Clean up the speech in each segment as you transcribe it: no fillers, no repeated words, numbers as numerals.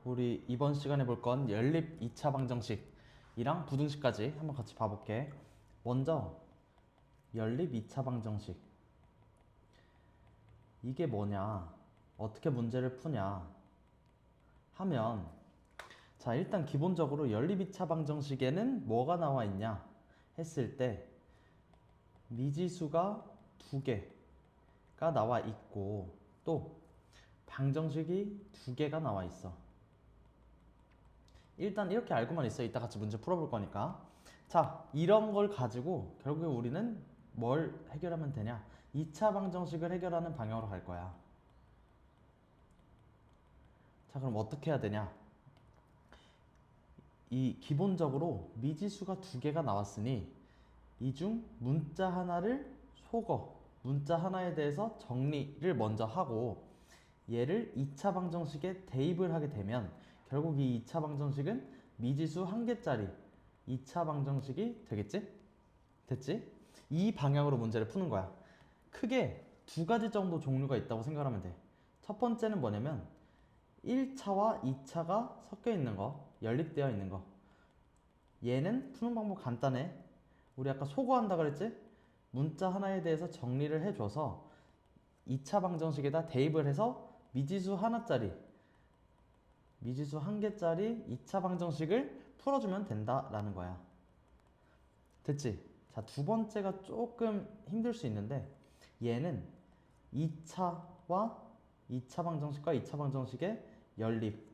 우리 이번 시간에 볼 건 연립 2차 방정식이랑 부등식까지 한번 같이 봐볼게. 먼저 연립 2차 방정식. 이게 뭐냐? 어떻게 문제를 푸냐? 하면 자, 일단 기본적으로 연립 2차 방정식에는 뭐가 나와 있냐? 했을 때 미지수가 두 개가 나와 있고 또 방정식이 두 개가 나와 있어. 일단 이렇게 알고만 있어. 이따 같이 문제 풀어볼 거니까. 자, 이런 걸 가지고 결국에 우리는 뭘 해결하면 되냐? 2차 방정식을 해결하는 방향으로 갈 거야. 자, 그럼 어떻게 해야 되냐? 이 기본적으로 미지수가 두 개가 나왔으니 이 중 문자 하나를 속어. 문자 하나에 대해서 정리를 먼저 하고 얘를 2차 방정식에 대입을 하게 되면 결국 이 2차 방정식은 미지수 한 개짜리 2차 방정식이 되겠지? 됐지? 이 방향으로 문제를 푸는 거야. 크게 두 가지 정도 종류가 있다고 생각하면 돼. 첫 번째는 뭐냐면 1차와 2차가 섞여 있는 거, 연립되어 있는 거. 얘는 푸는 방법 간단해. 우리 아까 소거한다 그랬지? 문자 하나에 대해서 정리를 해줘서 2차 방정식에다 대입을 해서 미지수 하나짜리 미지수 한 개짜리 2차 방정식을 풀어주면 된다라는 거야. 됐지? 자, 두 번째가 조금 힘들 수 있는데 얘는 2차와 2차 방정식과 2차 방정식의 연립.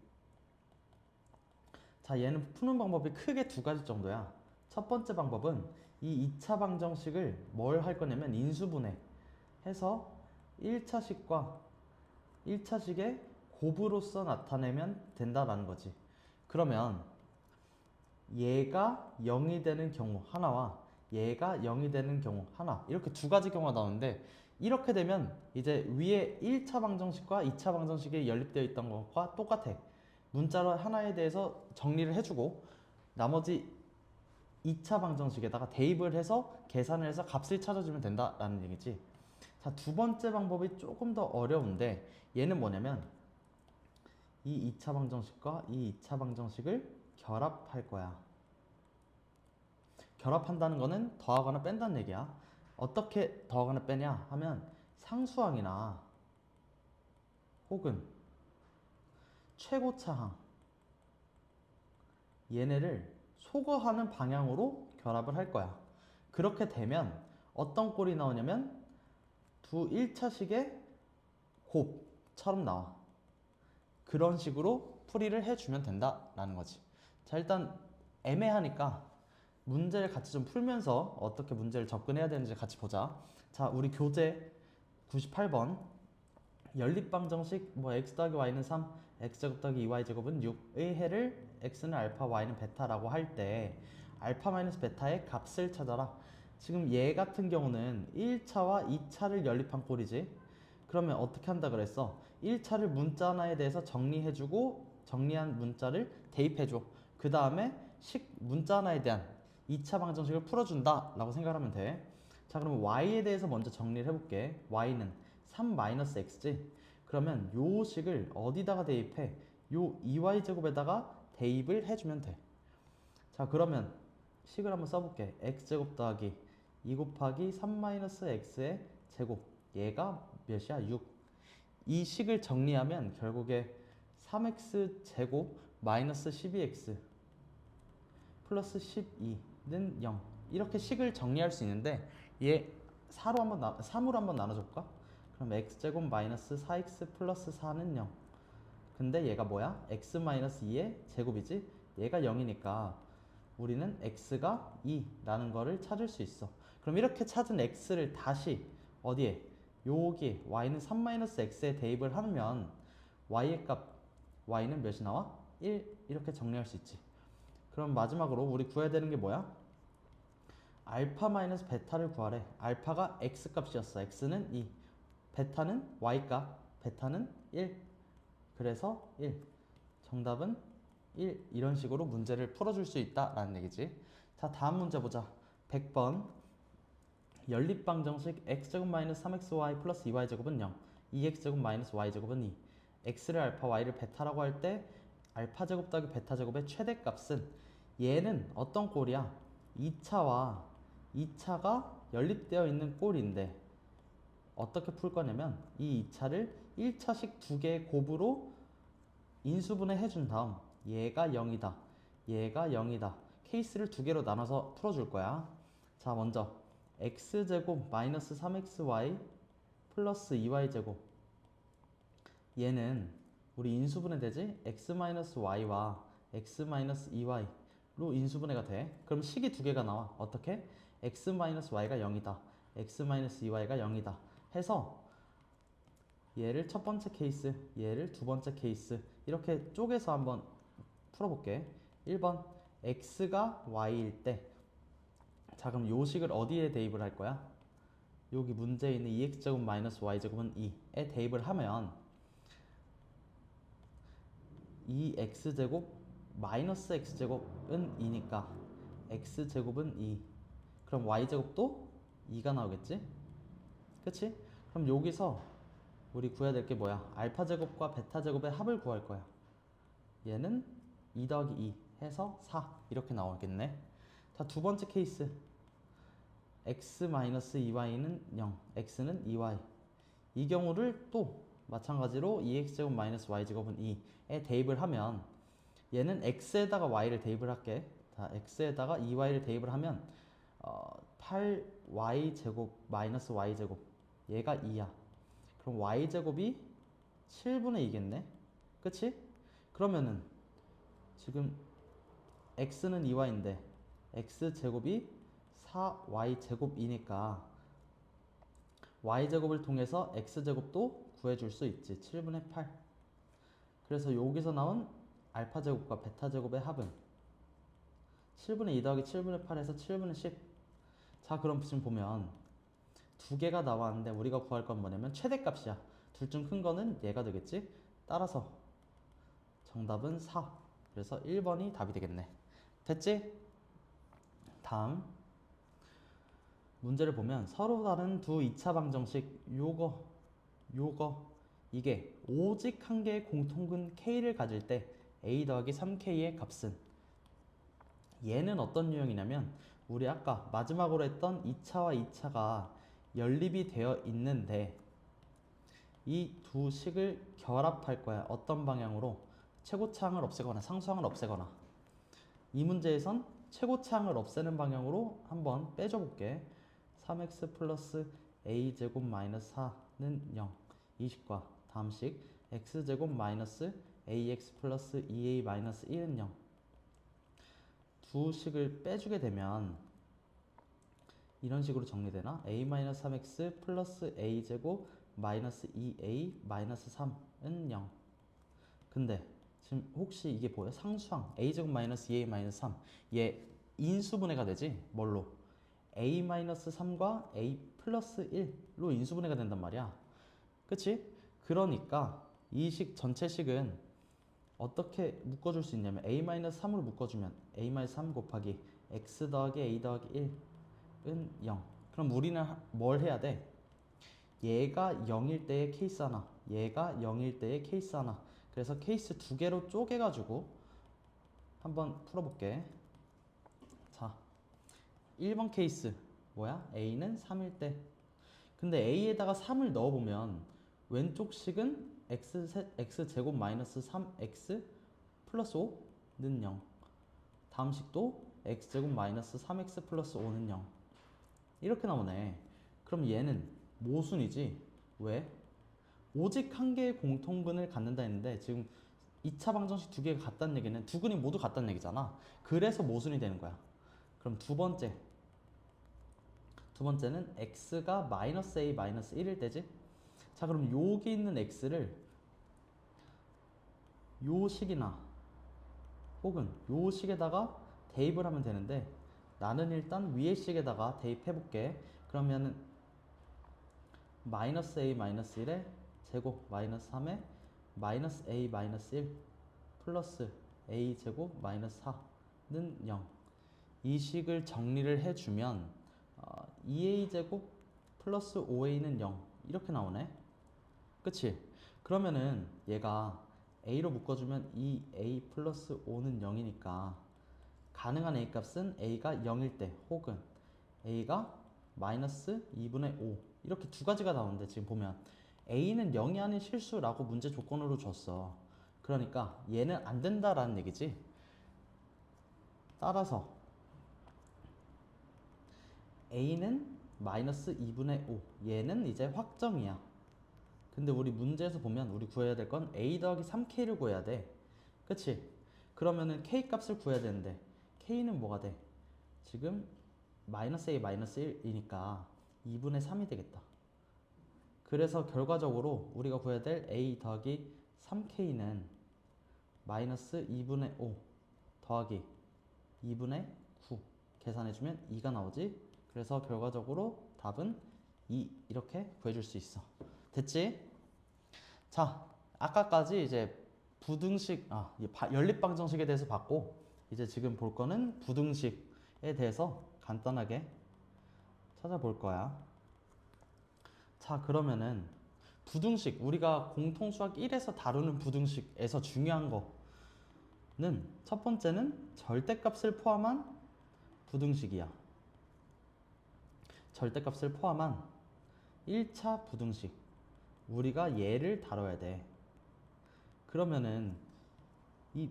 자, 얘는 푸는 방법이 크게 두 가지 정도야. 첫 번째 방법은 이 2차 방정식을 뭘 할 거냐면 인수분해 해서 1차식과 1차식의 곱으로서 나타내면 된다라는 거지. 그러면 얘가 0이 되는 경우 하나와 얘가 0이 되는 경우 하나, 이렇게 두 가지 경우가 나오는데 이렇게 되면 이제 위에 1차 방정식과 2차 방정식이 연립되어 있던 것과 똑같아. 문자로 하나에 대해서 정리를 해주고 나머지 2차 방정식에다가 대입을 해서 계산을 해서 값을 찾아주면 된다라는 얘기지. 자, 두 번째 방법이 조금 더 어려운데 얘는 뭐냐면 이 2차 방정식과 이 2차 방정식을 결합할 거야. 결합한다는 거는 더하거나 뺀다는 얘기야. 어떻게 더하거나 빼냐 하면 상수항이나 혹은 최고차항 얘네를 소거하는 방향으로 결합을 할 거야. 그렇게 되면 어떤 꼴이 나오냐면 두 1차식의 곱처럼 나와. 그런 식으로 풀이를 해주면 된다라는 거지. 자, 일단 애매하니까 문제를 같이 좀 풀면서 어떻게 문제를 접근해야 되는지 같이 보자. 자, 우리 교재 98번 연립방정식 뭐 x 더하기 y는 3, x제곱 더하기 2y제곱은 6의 해를 x는 알파, y는 베타라고 할 때 알파 마이너스 베타의 값을 찾아라. 지금 얘 같은 경우는 1차와 2차를 연립한 꼴이지. 그러면 어떻게 한다 그랬어? 1차를 문자 하나에 대해서 정리해주고 정리한 문자를 대입해줘. 그 다음에 문자 하나에 대한 2차 방정식을 풀어준다 라고 생각하면 돼. 자, 그러면 y에 대해서 먼저 정리를 해볼게. y는 3-x지. 그러면 요 식을 어디다가 대입해? 요 2y제곱에다가 대입을 해주면 돼. 자, 그러면 식을 한번 써볼게. x제곱 더하기 2 곱하기 3-x의 제곱. 얘가 몇이야? 6. 이 식을 정리하면 결국에 3x 제곱 마이너스 12x 플러스 12는 0. 이렇게 식을 정리할 수 있는데 얘 3으로 한번 나눠줄까? 그럼 x제곱 마이너스 4x 플러스 4는 0. 근데 얘가 뭐야? x 마이너스 2의 제곱이지? 얘가 0이니까 우리는 x가 2라는 거를 찾을 수 있어. 그럼 이렇게 찾은 x를 다시 어디에? 여기 y는 3-x에 대입을 하면 y의 값 y는 몇이 나와? 1 이렇게 정리할 수 있지. 그럼 마지막으로 우리 구해야 되는 게 뭐야? 알파 마이너스 베타를 구하래. 알파가 x 값이었어. x는 2. 베타는 y 값. 베타는 1. 그래서 1. 정답은 1. 이런 식으로 문제를 풀어줄 수 있다라는 얘기지. 자, 다음 문제 보자. 100번 연립방정식 x제곱 마이너스 3xy 플러스 2y제곱은 0. 2x제곱 마이너스 y제곱은 2. x를 알파, y를 베타라고 할 때 알파 제곱 더하기 베타 제곱의 최대값은 얘는 어떤 꼴이야? 2차와 2차가 연립되어 있는 꼴인데 어떻게 풀 거냐면 이 2차를 1차식 두 개의 곱으로 인수분해 해준 다음 얘가 0이다. 얘가 0이다. 케이스를 두 개로 나눠서 풀어줄 거야. 자, 먼저 x제곱 마이너스 3xy 플러스 2y제곱 얘는 우리 인수분해 되지? x-y와 x-2y로 인수분해가 돼. 그럼 식이 두 개가 나와. 어떻게? x-y가 0이다. x-2y가 0이다. 해서 얘를 첫 번째 케이스, 얘를 두 번째 케이스 이렇게 쪼개서 한번 풀어볼게. 1번 x가 y일 때 자 그럼 요 식을 어디에 대입을 할 거야? 여기 문제에 있는 2x제곱 마이너스 y제곱은 2에 대입을 하면 2x제곱 마이너스 x제곱은 2니까 x제곱은 2 그럼 y제곱도 2가 나오겠지? 그치? 그럼 여기서 우리 구해야 될 게 뭐야? 알파 제곱과 베타 제곱의 합을 구할 거야. 얘는 2 더하기 2 해서 4 이렇게 나오겠네. 자, 두 번째 케이스 x-2y는 0 x는 2y 이 경우를 또 마찬가지로 2x제곱 마이너스 y제곱은 2에 대입을 하면 얘는 x에다가 y를 대입을 할게. 자, x에다가 2y를 대입을 하면 8y제곱 마이너스 y제곱 얘가 2야. 그럼 y제곱이 7분의 2겠네. 그치? 그러면은 지금 x는 2y인데 x제곱이 4y제곱이니까 y제곱을 통해서 x제곱도 구해줄 수 있지. 7분의 8. 그래서 여기서 나온 알파제곱과 베타제곱의 합은 7분의 2 더하기 7분의 8에서 7분의 10. 자, 그럼 지금 보면 두 개가 나왔는데 우리가 구할 건 뭐냐면 최대값이야. 둘 중 큰 거는 얘가 되겠지? 따라서 정답은 4. 그래서 1번이 답이 되겠네. 됐지? 다음 문제를 보면 서로 다른 두 2차 방정식 요거 이게 오직 한 개의 공통근 K를 가질 때 A 더하기 3K의 값은 얘는 어떤 유형이냐면 우리 아까 마지막으로 했던 2차와 2차가 연립이 되어 있는데 이 두 식을 결합할 거야. 어떤 방향으로? 최고차항을 없애거나 상수항을 없애거나. 이 문제에선 최고차항을 없애는 방향으로 한번 빼줘 볼게. 3x 플러스 a제곱 마이너스 4는 0. 이 식과 다음 식 x제곱 마이너스 ax 플러스 2a 마이너스 1은 0. 두 식을 빼주게 되면 이런 식으로 정리되나? a-3x 플러스 a제곱 마이너스 2a 마이너스 3은 0. 근데 지금 혹시 이게 뭐야? 상수항 a제곱 마이너스 2a 마이너스 3. 얘 인수분해가 되지? 뭘로? a 마이너스 3과 a 플러스 1로 인수분해가 된단 말이야. 그치? 그러니까 이 식 전체 식은 어떻게 묶어줄 수 있냐면 a 마이너스 3으로 묶어주면 a 마이너스 3 곱하기 x 더하기 a 더하기 1은 0. 그럼 우리는 뭘 해야 돼? 얘가 0일 때의 케이스 하나, 얘가 0일 때의 케이스 하나. 그래서 케이스 두 개로 쪼개가지고 한번 풀어볼게. 자, 1번 케이스 뭐야? a는 3일 때. 근데 a에다가 3을 넣어보면 왼쪽 식은 x제곱 마이너스 3x 플러스 5는 0. 다음 식도 x제곱 마이너스 3x 플러스 5는 0. 이렇게 나오네. 그럼 얘는 모순이지. 왜? 오직 한 개의 공통근을 갖는다 했는데 지금 2차 방정식 두 개가 같다는 얘기는 두 근이 모두 같다는 얘기잖아. 그래서 모순이 되는 거야. 그럼 두 번째는 x가 마이너스 a 마이너스 1일 때지. 자, 그럼 여기 있는 x를 요 식이나 혹은 요 식에다가 대입을 하면 되는데 나는 일단 위의 식에다가 대입해 볼게. 그러면은 마이너스 a 마이너스 1의 제곱 마이너스 3의 마이너스 a 마이너스 1 플러스 a 제곱 마이너스 4는 0. 이 식을 정리를 해주면 2a 제곱 플러스 5a는 0 이렇게 나오네. 그치? 그러면은 얘가 a로 묶어주면 2a 플러스 5는 0이니까 가능한 a 값은 a가 0일 때 혹은 a가 마이너스 2분의 5 이렇게 두 가지가 나오는데 지금 보면 a는 0이 아닌 실수라고 문제 조건으로 줬어. 그러니까 얘는 안 된다라는 얘기지. 따라서 a는 마이너스 2분의 5 얘는 이제 확정이야. 근데 우리 문제에서 보면 우리 구해야 될 건 a 더하기 3k를 구해야 돼. 그치? 그러면은 k 값을 구해야 되는데 k는 뭐가 돼? 지금 마이너스 a 마이너스 1이니까 2분의 3이 되겠다. 그래서 결과적으로 우리가 구해야 될 a 더하기 3k는 마이너스 2분의 5 더하기 2분의 9 계산해주면 2가 나오지. 그래서 결과적으로 답은 2 이렇게 구해줄 수 있어. 됐지? 자, 아까까지 이제 부등식, 연립방정식에 대해서 봤고 이제 지금 볼 거는 부등식에 대해서 간단하게 찾아볼 거야. 자, 그러면은 부등식, 우리가 공통수학 1에서 다루는 부등식에서 중요한 거는 첫 번째는 절대값을 포함한 부등식이야. 절대값을 포함한 1차 부등식. 우리가 얘를 다뤄야 돼. 그러면은 이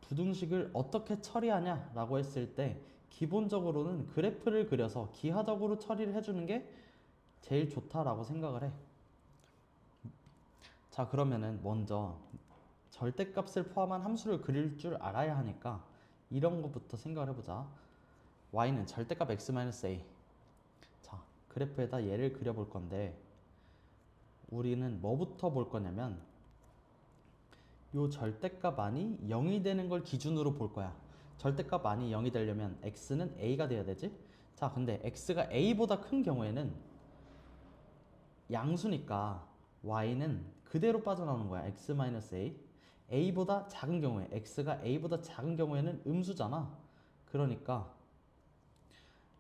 부등식을 어떻게 처리하냐라고 했을 때 기본적으로는 그래프를 그려서 기하적으로 처리를 해주는 게 제일 좋다라고 생각을 해. 자, 그러면은 먼저 절대값을 포함한 함수를 그릴 줄 알아야 하니까 이런 것부터 생각을 해보자. y는 절대값 x-a. 자, 그래프에다 얘를 그려볼 건데 우리는 뭐부터 볼 거냐면 요 절대값 안이 0이 되는 걸 기준으로 볼 거야. 절대값 안이 0이 되려면 x는 a가 돼야 되지. 자, 근데 x가 a보다 큰 경우에는 양수니까 y는 그대로 빠져나오는 거야. x-a. a보다 작은 경우에 x가 a보다 작은 경우에는 음수잖아. 그러니까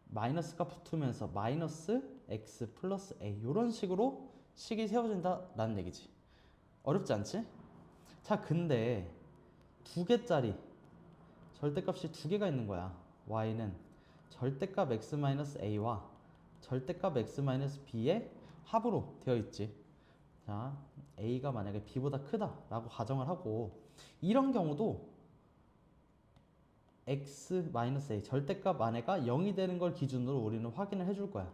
마이너스가 붙으면서 마이너스 x 플러스 a 이런 식으로 식이 세워진다라는 얘기지. 어렵지 않지? 자, 근데 두 개짜리 절대값이 두 개가 있는 거야. y는 절대값 x-a와 절대값 x-b의 합으로 되어 있지. 자, a가 만약에 b보다 크다라고 가정을 하고 이런 경우도 x-a 절대값 안에가 0이 되는 걸 기준으로 우리는 확인을 해줄 거야.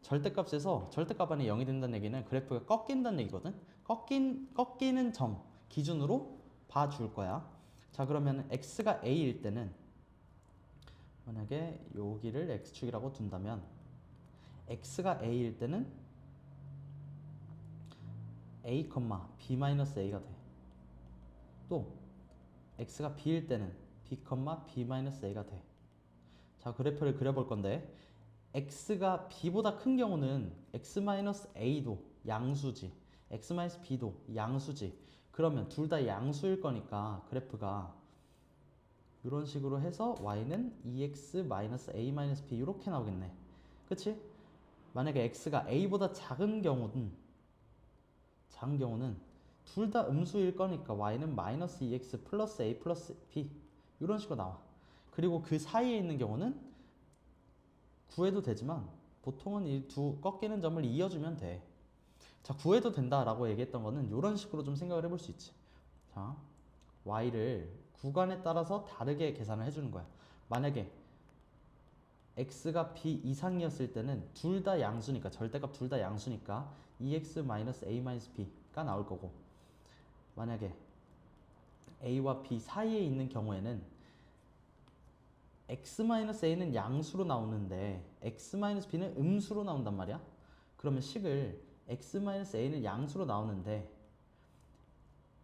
절대값에서 절대값 안에 0이 된다는 얘기는 그래프가 꺾인다는 얘기거든. 꺾이는 점 기준으로 봐줄 거야. 자, 그러면 x가 a일 때는 만약에 여기를 x축이라고 둔다면 x가 a일 때는 a, b-a가 돼. 또 x가 b일 때는 b, b-a가 돼. 자, 그래프를 그려볼 건데 x가 b보다 큰 경우는 x-a도 양수지, x-b도 양수지. 그러면 둘 다 양수일 거니까 그래프가 이런 식으로 해서 y는 2x-a-b 이렇게 나오겠네. 그치? 만약에 x가 a보다 작은 경우는 둘 다 음수일 거니까 y는 마이너스 2x 플러스 a 플러스 b 이런 식으로 나와. 그리고 그 사이에 있는 경우는 구해도 되지만 보통은 이 두 꺾이는 점을 이어주면 돼. 자, 구해도 된다라고 얘기했던 거는 이런 식으로 좀 생각을 해볼 수 있지. 자, y를 구간에 따라서 다르게 계산을 해주는 거야. 만약에 x가 b 이상이었을 때는 둘 다 양수니까 절대값 둘 다 양수니까 2x-a-b가 나올 거고 만약에 a와 b 사이에 있는 경우에는 x-a는 양수로 나오는데 x-b는 음수로 나온단 말이야. 그러면 식을 x-a는 양수로 나오는데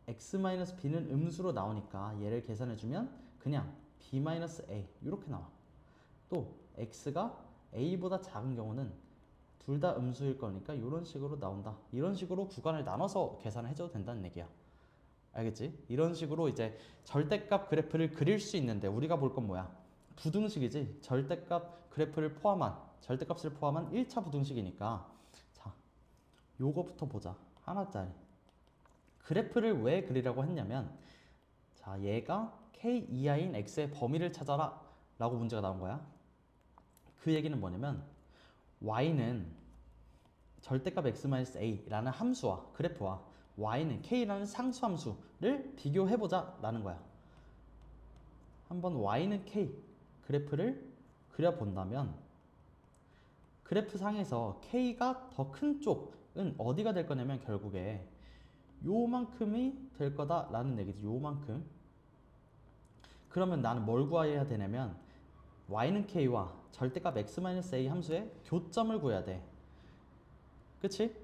x-b는 음수로 나오니까 얘를 계산해주면 그냥 b-a 이렇게 나와. 또 x가 a보다 작은 경우는 둘 다 음수일 거니까 이런 식으로 나온다. 이런 식으로 구간을 나눠서 계산을 해줘도 된다는 얘기야. 알겠지? 이런 식으로 이제 절대값 그래프를 그릴 수 있는데 우리가 볼 건 뭐야? 부등식이지. 절대값을 포함한 1차 부등식이니까 자, 요거부터 보자. 하나짜리. 그래프를 왜 그리라고 했냐면, 자, 얘가 k 이하인 x의 범위를 찾아라 라고 문제가 나온 거야. 그 얘기는 뭐냐면 y는 절대값 x-a라는 함수와 그래프와 y는 k라는 상수함수를 비교해보자 라는 거야. 한번 y는 k 그래프를 그려본다면 그래프 상에서 k가 더 큰 쪽은 어디가 될 거냐면 결국에 요만큼이 될 거다라는 얘기지. 요만큼. 그러면 나는 뭘 구해야 되냐면 y는 k와 절대값 x-a 함수의 교점을 구해야 돼. 그치?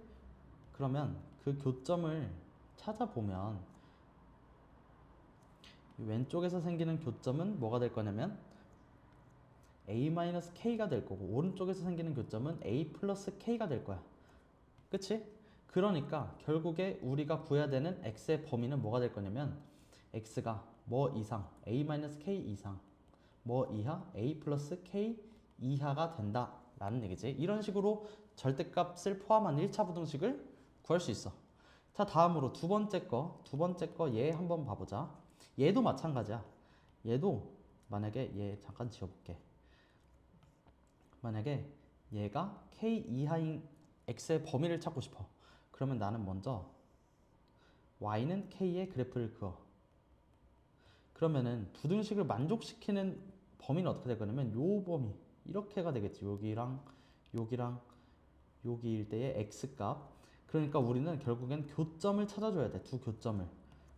그러면 그 교점을 찾아보면 왼쪽에서 생기는 교점은 뭐가 될 거냐면 a-k가 될 거고 오른쪽에서 생기는 교점은 a 플러스 k가 될 거야. 그치? 그러니까 결국에 우리가 구해야 되는 x의 범위는 뭐가 될 거냐면 x가 뭐 이상 a-k 이상 뭐 이하 a 플러스 k 이하가 된다 라는 얘기지. 이런 식으로 절대값을 포함한 1차 부등식을 구할 수 있어. 자, 다음으로 두 번째 거 얘 한번 봐보자. 얘도 마찬가지야. 얘도 만약에 얘 잠깐 지워볼게. 만약에 얘가 k 이하인 x의 범위를 찾고 싶어. 그러면 나는 먼저 y는 k의 그래프를 그어. 그러면은 부등식을 만족시키는 범위는 어떻게 될 거냐면 요 범위 이렇게가 되겠지. 여기랑 여기일 때의 x값. 그러니까 우리는 결국엔 교점을 찾아줘야 돼. 두 교점을.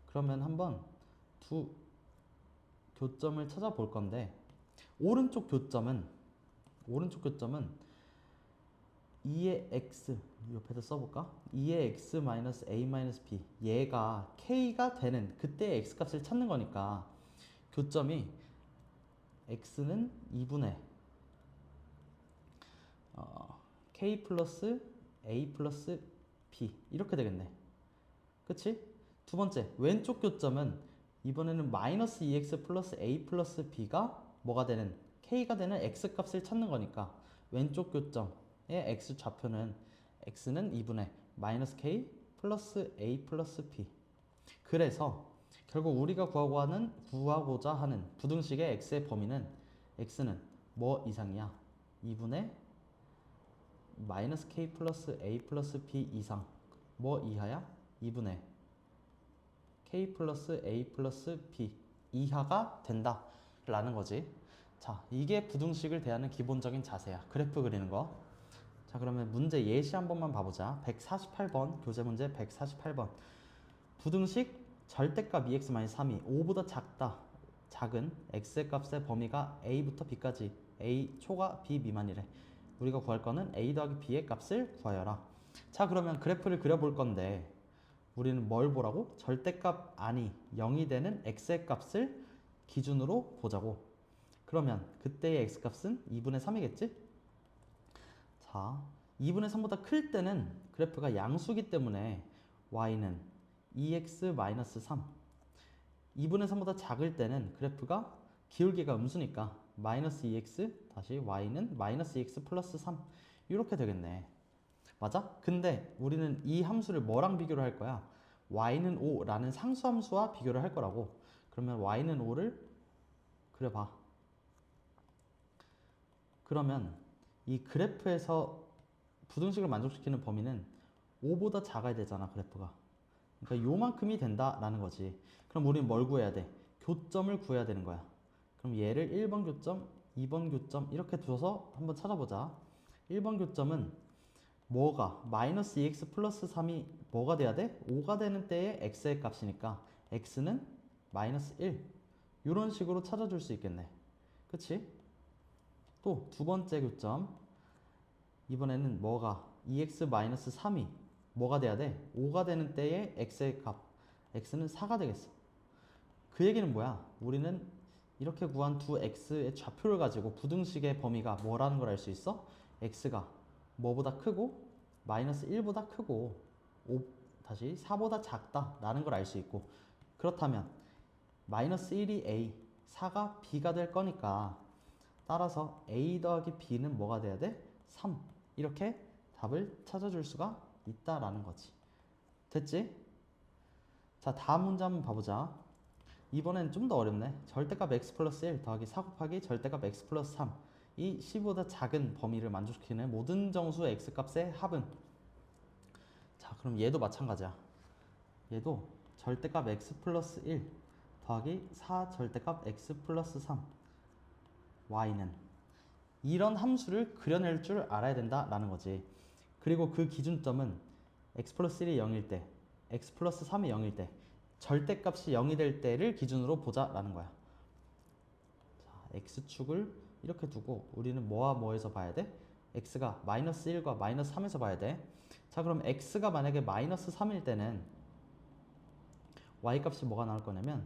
그러면 한번 두 교점을 찾아볼 건데 오른쪽 교점은 2의 x 옆에다 써볼까? 2의 x 마이너스 a 마이너스 b 얘가 k가 되는 그때의 x 값을 찾는 거니까 교점이 x는 2분의 k 플러스 a 플러스 b 이렇게 되겠네. 그치? 두 번째 왼쪽 교점은 이번에는 마이너스 2x 플러스 a 플러스 b가 뭐가 되는 k가 되는 x 값을 찾는 거니까 왼쪽 교점의 x 좌표는 x는 2분의 마이너스 k 플러스 a 플러스 b. 그래서 결국 우리가 구하고자 하는 부등식의 x의 범위는 x는 뭐 이상이야? 2분의 마이너스 k 플러스 a 플러스 b 이상 뭐 이하야? 2분의 k 플러스 a 플러스 b 이하가 된다 라는 거지. 자, 이게 부등식을 대하는 기본적인 자세야. 그래프 그리는 거. 자, 그러면 문제 예시 한 번만 봐보자. 148번 교재 문제 148번 부등식 절대값 2x-3이 5보다 작은 x의 값의 범위가 a부터 b까지 a 초과 b 미만이래. 우리가 구할 거는 a 더하기 b의 값을 구하여라. 자, 그러면 그래프를 그려볼 건데 우리는 뭘 보라고? 절대값 안이 0이 되는 x의 값을 기준으로 보자고. 그러면 그때의 x값은 2분의 3이겠지? 자, 2분의 3보다 클 때는 그래프가 양수기 때문에 y는 2x-3 2분의 3보다 작을 때는 그래프가 기울기가 음수니까 마이너스 2x 다시 y는 마이너스 2x 플러스 3 이렇게 되겠네. 맞아? 근데 우리는 이 함수를 뭐랑 비교를 할 거야? y는 5라는 상수함수와 비교를 할 거라고. 그러면 y는 5를 그려봐. 그러면 이 그래프에서 부등식을 만족시키는 범위는 5보다 작아야 되잖아, 그래프가. 그러니까 요만큼이 된다라는 거지. 그럼 우리는 뭘 구해야 돼? 교점을 구해야 되는 거야. 그럼 얘를 1번 교점, 2번 교점 이렇게 두어서 한번 찾아보자. 1번 교점은 뭐가 마이너스 2x 플러스 3이 뭐가 돼야 돼? 5가 되는 때의 x의 값이니까 x는 마이너스 1 이런 식으로 찾아줄 수 있겠네. 그치? 또 두 번째 교점 이번에는 뭐가 2x 마이너스 3이 뭐가 돼야 돼? 5가 되는 때의 x의 값 x는 4가 되겠어. 그 얘기는 뭐야? 우리는 이렇게 구한 두 x의 좌표를 가지고 부등식의 범위가 뭐라는 걸 알 수 있어? x가 뭐보다 크고 마이너스 1보다 크고 다시 4보다 작다라는 걸 알 수 있고 그렇다면 마이너스 1이 a, 4가 b가 될 거니까 따라서 a 더하기 b는 뭐가 돼야 돼? 3 이렇게 답을 찾아줄 수가 있다라는 거지. 됐지? 자, 다음 문제 한번 봐보자. 이번엔 좀 더 어렵네. 절대값 x 플러스 1 더하기 4 곱하기 절대값 x 플러스 3. 이 10보다 작은 범위를 만족시키는 모든 정수 x 값의 합은? 자, 그럼 얘도 마찬가지야. 얘도 절대값 x 플러스 1 더하기 4 절대값 x 플러스 3. y는 이런 함수를 그려낼 줄 알아야 된다라는 거지. 그리고 그 기준점은 x 플러스 1이 0일 때, x 플러스 3이 0일 때, 절대값이 0이 될 때를 기준으로 보자라는 거야. 자, x축을 이렇게 두고 우리는 뭐와 뭐에서 봐야 돼? x가 마이너스 1과 마이너스 3에서 봐야 돼. 자, 그럼 x가 만약에 마이너스 3일 때는 y 값이 뭐가 나올 거냐면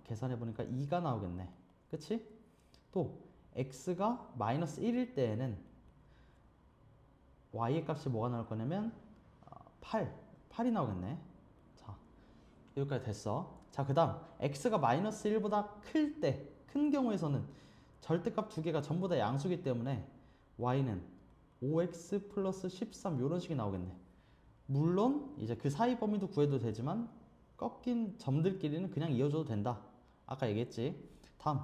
계산해 보니까 2가 나오겠네. 그치? 또 x가 마이너스 1일 때에는 y의 값이 뭐가 나올 거냐면 8이 나오겠네. 자, 여기까지 됐어. 자, 그 다음 x가 마이너스 1보다 클 때, 큰 경우에서는 절대값 두 개가 전부 다 양수기 때문에 y는 5x 플러스 13 이런 식이 나오겠네. 물론 이제 그 사이 범위도 구해도 되지만 꺾인 점들끼리는 그냥 이어줘도 된다. 아까 얘기했지. 다음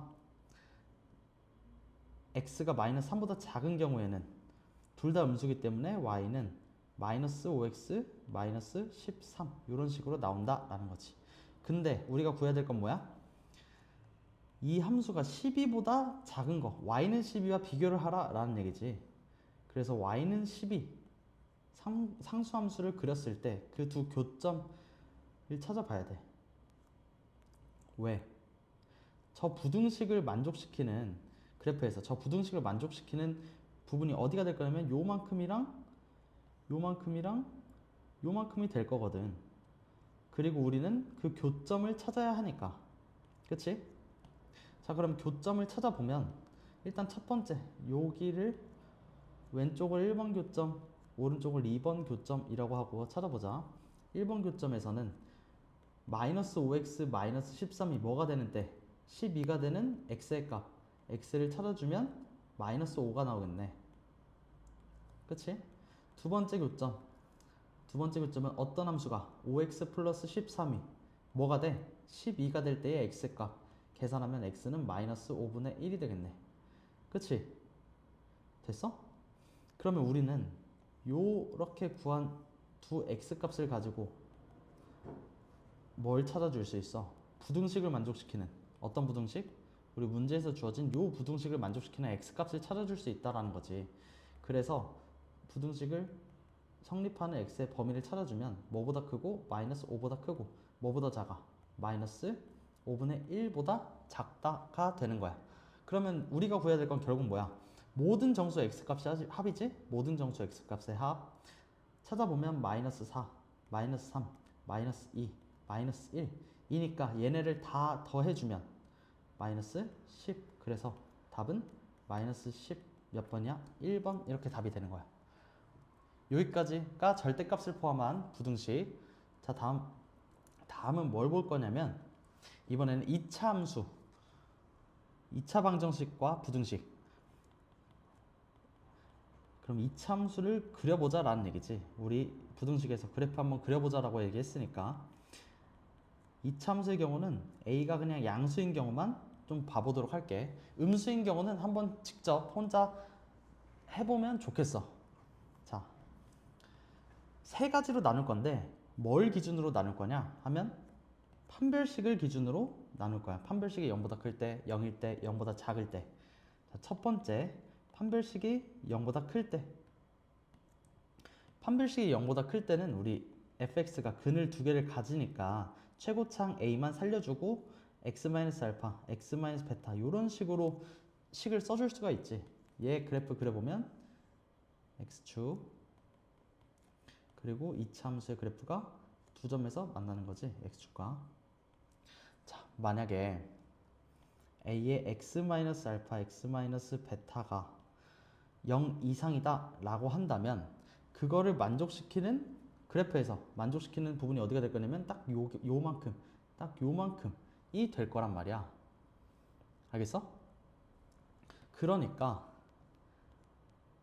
x가 마이너스 3보다 작은 경우에는 둘 다 음수기 때문에 y는 마이너스 5x 마이너스 13 이런 식으로 나온다라는 거지. 근데 우리가 구해야 될 건 뭐야? 이 함수가 12보다 작은 거, y는 12와 비교를 하라 라는 얘기지. 그래서 y는 12 상수함수를 그렸을 때 그 두 교점을 찾아봐야 돼. 왜? 저 부등식을 만족시키는 그래프에서 저 부등식을 만족시키는 부분이 어디가 될 거냐면 요만큼이랑 요만큼이랑 요만큼이 될 거거든. 그리고 우리는 그 교점을 찾아야 하니까. 그치? 자, 그럼 교점을 찾아보면 일단 첫 번째 여기를 왼쪽을 1번 교점, 오른쪽을 2번 교점이라고 하고 찾아보자. 1번 교점에서는 마이너스 5x 마이너스 13이 뭐가 되는데 12가 되는 x의 값 x를 찾아주면 마이너스 5가 나오겠네. 그치? 두 번째 교점은 어떤 함수가 5x 플러스 13이 뭐가 돼? 12가 될 때의 x의 값 계산하면 x는 마이너스 5분의 1이 되겠네. 그치? 됐어? 그러면 우리는 요렇게 구한 두 x 값을 가지고 뭘 찾아줄 수 있어? 부등식을 만족시키는 어떤 부등식? 우리 문제에서 주어진 요 부등식을 만족시키는 x 값을 찾아줄 수 있다라는 거지. 그래서 부등식을 성립하는 x의 범위를 찾아주면 뭐보다 크고 마이너스 5보다 크고 뭐보다 작아? 마이너스 5분의 1보다 작다가 되는 거야. 그러면 우리가 구해야 될 건 결국 뭐야? 모든 정수 x값이 합이지? 모든 정수 x값의 합 찾아보면 마이너스 4, 마이너스 3, 마이너스 2, 마이너스 1 이니까 얘네를 다 더해주면 마이너스 10. 그래서 답은 마이너스 10 몇 번이야? 1번 이렇게 답이 되는 거야. 여기까지가 절대값을 포함한 부등식. 자, 다음은 뭘 볼 거냐면 이번에는 2차 함수 2차 방정식과 부등식. 그럼 2차 함수를 그려보자 라는 얘기지. 우리 부등식에서 그래프 한번 그려보자 라고 얘기했으니까 2차 함수의 경우는 a가 그냥 양수인 경우만 좀 봐보도록 할게. 음수인 경우는 한번 직접 혼자 해보면 좋겠어. 자, 세 가지로 나눌 건데 뭘 기준으로 나눌 거냐 하면 판별식을 기준으로 나눌 거야. 판별식이 0보다 클 때, 0일 때, 0보다 작을 때. 자, 첫 번째 판별식이 0보다 클 때. 판별식이 0보다 클 때는 우리 fx가 근을 두 개를 가지니까 최고창 a만 살려주고 x-알파, x-베타 이런 식으로 식을 써줄 수가 있지. 얘 그래프 그려보면 x축 그리고 이차함수의 그래프가 두 점에서 만나는 거지. x축과. 자, 만약에 a의 x-알파, x-베타가 0 이상이다 라고 한다면 그거를 만족시키는 그래프에서 만족시키는 부분이 어디가 될 거냐면 딱 요만큼이 될 거란 말이야. 알겠어? 그러니까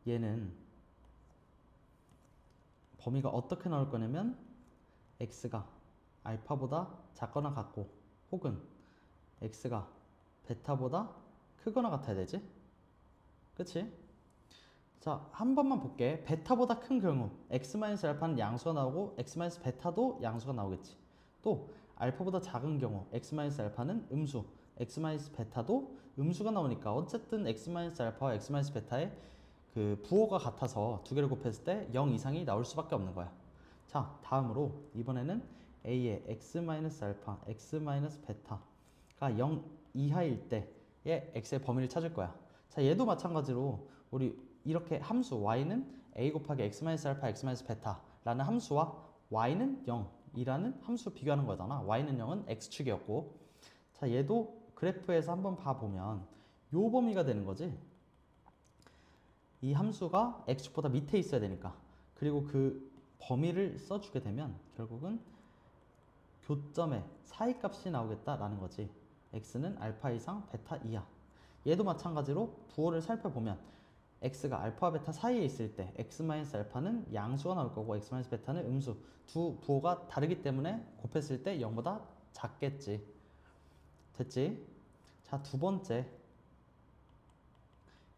얘는 범위가 어떻게 나올 거냐면 x가 알파보다 작거나 같고 혹은 x가 베타보다 크거나 같아야 되지? 그치? 자, 한 번만 볼게. 베타보다 큰 경우 x-알파는 양수가 나오고 x-베타도 양수가 나오겠지. 또 알파보다 작은 경우 x-알파는 음수, x-베타도 음수가 나오니까 어쨌든 x-알파와 x-베타의 그 부호가 같아서 두 개를 곱했을 때 0 이상이 나올 수밖에 없는 거야. 자, 다음으로 이번에는 a의 x-알파, x-베타가 0 이하일 때의 x의 범위를 찾을 거야. 자, 얘도 마찬가지로 우리 이렇게 함수 y는 a 곱하기 x-알파, x-베타라는 함수와 y는 0이라는 함수 비교하는 거잖아. y는 0은 x축이었고, 자, 얘도 그래프에서 한번 봐보면 요 범위가 되는 거지. 이 함수가 x축보다 밑에 있어야 되니까. 그리고 그 범위를 써주게 되면 결국은 교점의 사이값이 나오겠다라는 거지. x는 알파 이상 베타 이하. 얘도 마찬가지로 부호를 살펴보면 x가 알파와 베타 사이에 있을 때 x-알파는 양수가 나올 거고 x-베타는 음수. 두 부호가 다르기 때문에 곱했을 때 0보다 작겠지. 됐지? 자, 두 번째.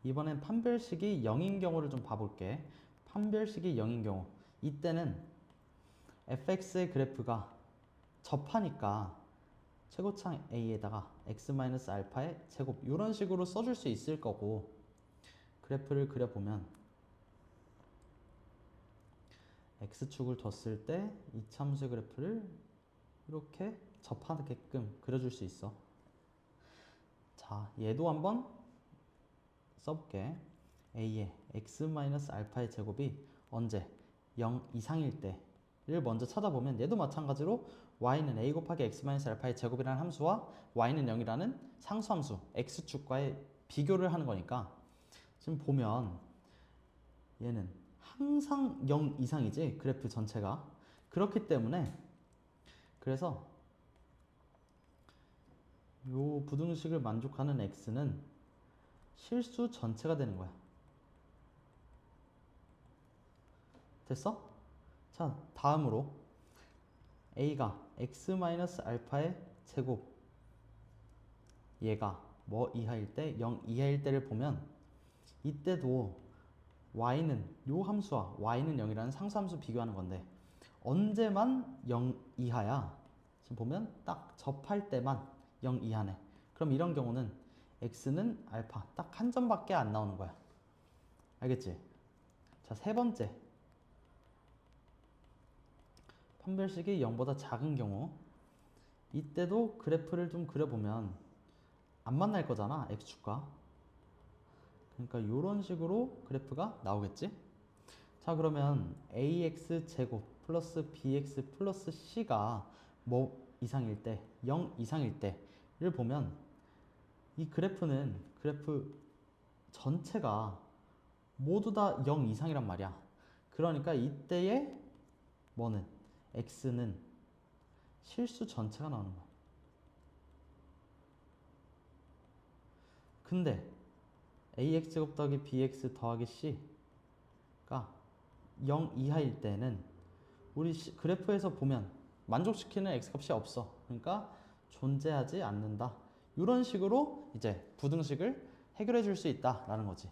이번엔 판별식이 0인 경우를 좀 봐볼게. 판별식이 0인 경우. 이때는 fx의 그래프가 접하니까 최고창 a에다가 x-알파의 제곱 이런 식으로 써줄 수 있을 거고, 그래프를 그려보면 x축을 뒀을 때 이참수의 그래프를 이렇게 접하게끔 그려줄 수 있어. 자, 얘도 한번 써볼게. a의 x-알파의 제곱이 언제 0 이상일 때를 먼저 찾아보면 얘도 마찬가지로 y는 a 곱하기 x-알파의 제곱이라는 함수와 y는 0이라는 상수함수 x축과의 비교를 하는 거니까 지금 보면 얘는 항상 0 이상이지, 그래프 전체가. 그렇기 때문에 그래서 요 부등식을 만족하는 x는 실수 전체가 되는 거야. 됐어? 자, 다음으로 a가 x-알파의 제곱, 얘가 뭐 이하일 때 0 이하일 때를 보면 이때도 y는 요 함수와 y는 0이라는 상수함수 비교하는 건데 언제만 0 이하야? 지금 보면 딱 접할 때만 0 이하네. 그럼 이런 경우는 x는 알파 딱 한 점밖에 안 나오는 거야. 알겠지? 자, 세 번째. 판별식이 0보다 작은 경우, 이때도 그래프를 좀 그려보면 안 만날 거잖아, x축과. 그러니까 이런 식으로 그래프가 나오겠지? 자, 그러면 ax 제곱 플러스 bx 플러스 c가 뭐 이상일 때, 0 이상일 때를 보면 이 그래프는 그래프 전체가 모두 다 0 이상이란 말이야. 그러니까 이때의 뭐는 x는 실수 전체가 나오는 거야. 근데 ax 제곱 더하기 bx 더하기 c가 0 이하일 때는 우리 그래프에서 보면 만족시키는 x값이 없어. 그러니까 존재하지 않는다. 이런 식으로 이제 부등식을 해결해 줄 수 있다라는 거지.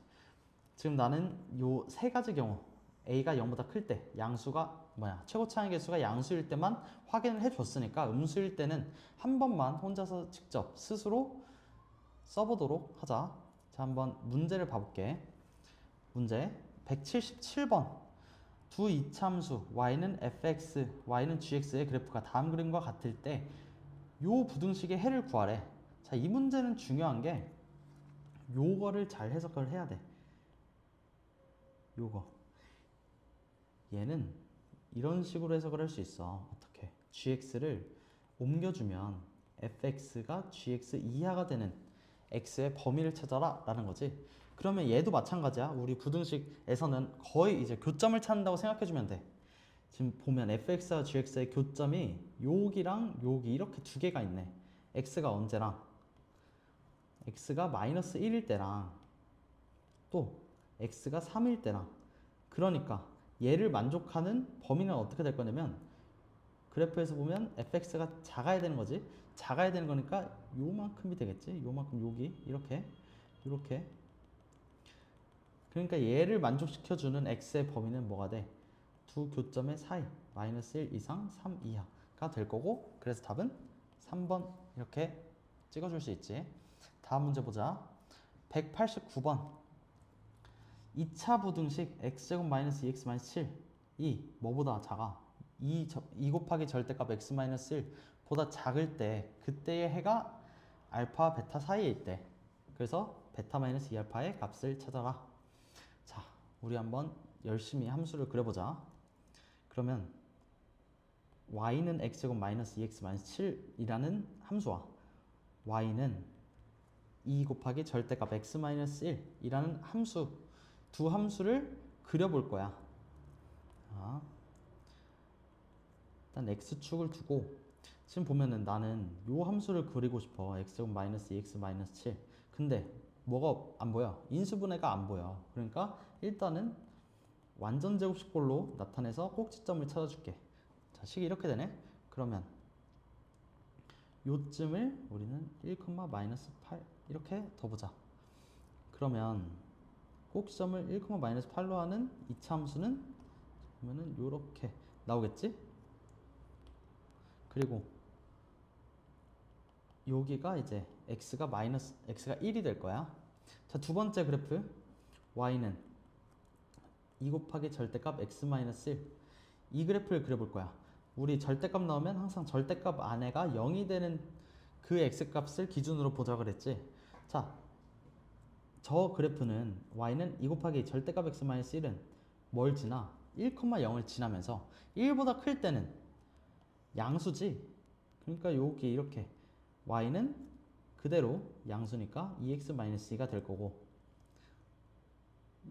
지금 나는 요 세 가지 경우, a가 0보다 클 때, 양수가 최고차의 개수가 양수일 때만 확인을 해줬으니까 음수일 때는 한 번만 혼자서 직접 스스로 써보도록 하자. 자, 한번 문제를 봐볼게. 문제 177번. 두 이참수 y는 fx, y는 gx의 그래프가 다음 그림과 같을 때 요 부등식의 해를 구하래. 자, 이 문제는 중요한 게 요거를 잘 해석을 해야 돼. 요거. 얘는 이런 식으로 해석을 할 수 있어. 어떻게? gx를 옮겨주면 fx가 gx 이하가 되는 x의 범위를 찾아라 라는 거지. 그러면 얘도 마찬가지야. 우리 부등식에서는 거의 이제 교점을 찾는다고 생각해주면 돼. 지금 보면 fx와 gx의 교점이 여기랑 여기 이렇게 두 개가 있네. x가 언제랑 x가 마이너스 1일 때랑 또 x가 3일 때랑. 그러니까 얘를 만족하는 범위는 어떻게 될 거냐면 그래프에서 보면 fx가 작아야 되는 거지. 작아야 되는 거니까 요만큼이 되겠지. 요만큼 여기 이렇게 이렇게. 그러니까 얘를 만족시켜주는 x의 범위는 뭐가 돼? 두 교점의 사이 마이너스 1 이상 3 이하가 될 거고 그래서 답은 3번 이렇게 찍어줄 수 있지. 다음 문제 보자. 189번 2차 부등식 x제곱 마이너스 2x 마이너스 7이 뭐보다 작아? 2 곱하기 절대값 x 마이너스 1 보다 작을 때 그때의 해가 알파 베타 사이에 있대. 그래서 베타 마이너스 2알파의 값을 찾아라. 자, 우리 한번 열심히 함수를 그려보자. 그러면 y는 x제곱 마이너스 2x 마이너스 7이라는 함수와 y는 2 곱하기 절대값 x 마이너스 1이라는 함수 두 함수를 그려볼 거야. 자, 일단 x축을 두고 지금 보면은 나는 요 함수를 그리고 싶어. x제곱 마이너스 2x 마이너스 7. 근데 뭐가 안 보여? 인수분해가 안 보여. 그러니까 일단은 완전 제곱식꼴로 나타내서 꼭지점을 찾아줄게. 자, 식이 이렇게 되네. 그러면 요쯤을 우리는 1, 마이너스 8 이렇게 둬보자. 그러면 꼭지점을 1, 마이너스 8로 하는 2차 함수는 보면은 요렇게 나오겠지? 그리고 여기가 이제 x가 1이 될 거야. 자, 두 번째 그래프 y는 2 곱하기 절대값 x 마이너스 1. 이 그래프를 그려볼 거야. 우리 절대값 나오면 항상 절대값 안에가 0이 되는 그 x값을 기준으로 보자 그랬지. 자, 저 그래프는 y는 2 곱하기 절대값 x 마이너스 1은 뭘 지나? 1,0을 지나면서 1보다 클 때는 양수지. 그러니까 여기 이렇게 y는 그대로 양수니까 2x-2가 될 거고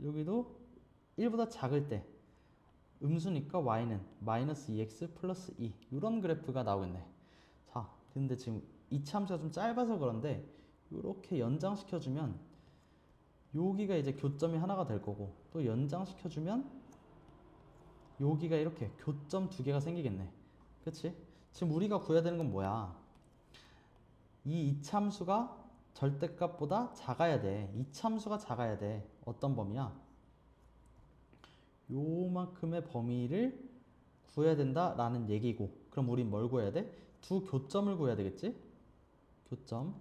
여기도 1보다 작을 때 음수니까 y는 마이너스 2x 플러스 2 이런 그래프가 나오겠네. 자, 근데 지금 이차 함수가 좀 짧아서 그런데 이렇게 연장시켜주면 여기가 이제 교점이 하나가 될 거고 또 연장시켜주면 여기가 이렇게 교점 두 개가 생기겠네. 그치? 지금 우리가 구해야 되는 건 뭐야? 이 이참수가 절대값보다 작아야 돼. 이참수가 작아야 돼. 어떤 범위야? 요만큼의 범위를 구해야 된다라는 얘기고 그럼 우린 뭘 구해야 돼? 두 교점을 구해야 되겠지? 교점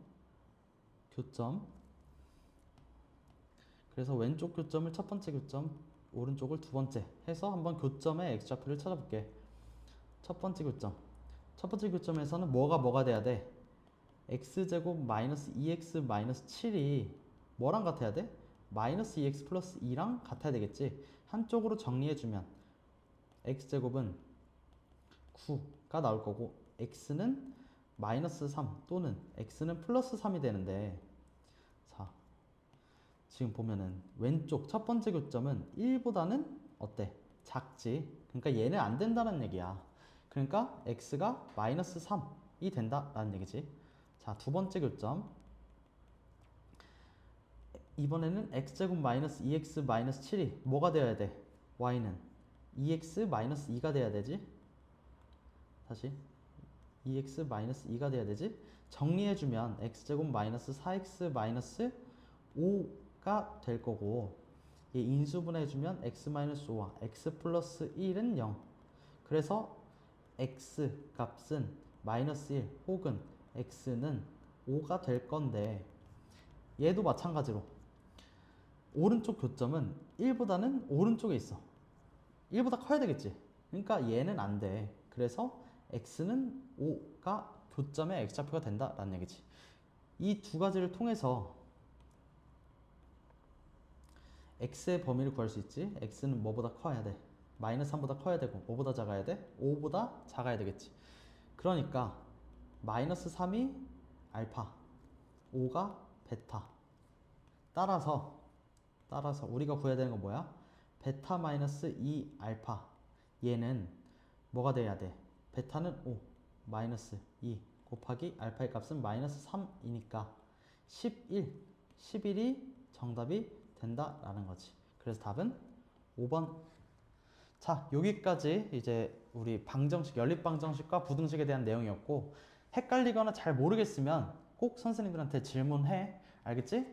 그래서 왼쪽 교점을 첫 번째 교점 오른쪽을 두 번째 해서 한번 교점의 x좌표를 찾아볼게. 첫 번째 교점에서는 뭐가 돼야 돼? x제곱 마이너스 2x 마이너스 7이 뭐랑 같아야 돼? 마이너스 2x 플러스 2랑 같아야 되겠지. 한쪽으로 정리해주면 x제곱은 9가 나올 거고 x는 마이너스 3 또는 x는 플러스 3이 되는데 자, 지금 보면은 왼쪽 첫 번째 교점은 1보다는 어때? 작지. 그러니까 얘는 안 된다는 얘기야. 그러니까 x가 마이너스 3이 된다라는 얘기지. 자, 두 번째 교점. 이번에는 x제곱 마이너스 2x 마이너스 7이 뭐가 되어야 돼? y는 2x 마이너스 2가 돼야 되지. 다시 2x 마이너스 2가 돼야 되지. 정리해주면 x제곱 마이너스 4x 마이너스 5가 될 거고 얘 인수분해해주면 x 마이너스 5와 x 플러스 1은 0. 그래서 x 값은 마이너스 1 혹은 x는 5가 될 건데 얘도 마찬가지로 오른쪽 교점은 1보다는 오른쪽에 있어. 1보다 커야 되겠지. 그러니까 얘는 안 돼. 그래서 x는 5가 교점의 x좌표가 된다라는 얘기지. 이 두 가지를 통해서 x의 범위를 구할 수 있지. x는 뭐보다 커야 돼? 마이너스 3보다 커야 되고 뭐보다 작아야 돼? 5보다 작아야 되겠지. 그러니까 마이너스 3이 알파, 5가 베타. 따라서 우리가 구해야 되는 건 뭐야? 베타 마이너스 2 알파. 얘는 뭐가 돼야 돼? 베타는 5 마이너스 2 곱하기 알파의 값은 마이너스 3이니까 11이 정답이 된다라는 거지. 그래서 답은 5번. 자, 여기까지 이제 우리 방정식, 연립방정식과 부등식에 대한 내용이었고 헷갈리거나 잘 모르겠으면 꼭 선생님들한테 질문해. 알겠지?